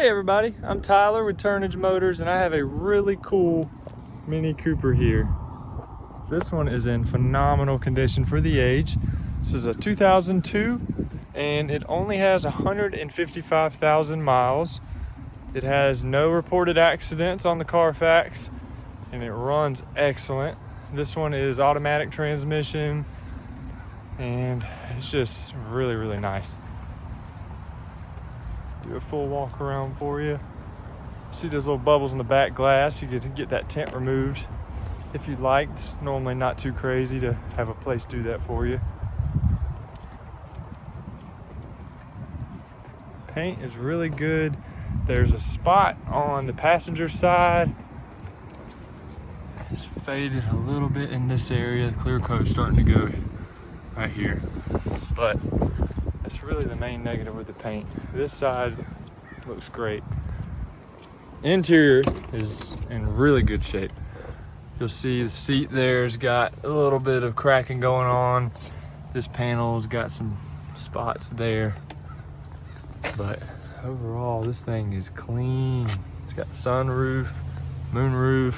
Hey everybody, I'm Tyler with Turnage Motors, and I have a really cool Mini Cooper here. This one is in phenomenal condition for the age. This is a 2002 and it only has 155,000 miles. It has no reported accidents on the Carfax and it runs excellent. This one is automatic transmission and it's just really nice. Do a full walk around for you. See those little bubbles in the back glass? You can get that tint removed if you'd like. It's normally not too crazy to have a place do that for you. Paint is really good. There's a spot on the passenger side. It's faded a little bit in this area. The clear coat's starting to go right here. But that's really the main negative with the paint. This side looks great. Interior is in really good shape. You'll see the seat there's got a little bit of cracking going on. This panel's got some spots there. But overall, this thing is clean. It's got sunroof, moonroof.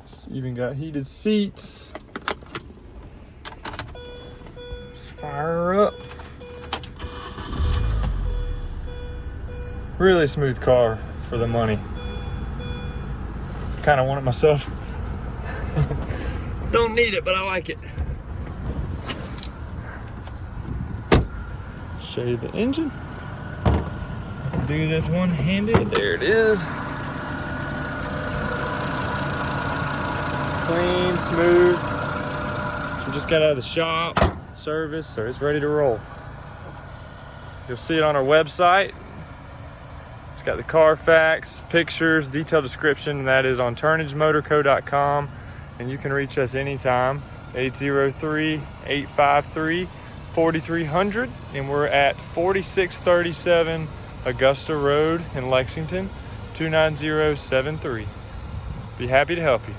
It's even got heated seats. Fire up. Really smooth car for the money. Kind of want it myself. Don't need it, but I like it. Show you the engine. Do this one-handed. There it is. Clean, smooth. So we just got out of the shop. Service, so it's ready to roll. You'll see it on our website. It's got the Carfax, pictures, detailed description, and that is on turnagemotorco.com. And you can reach us anytime, 803-853-4300. And we're at 4637 Augusta Road in Lexington, 29073. Be happy to help you.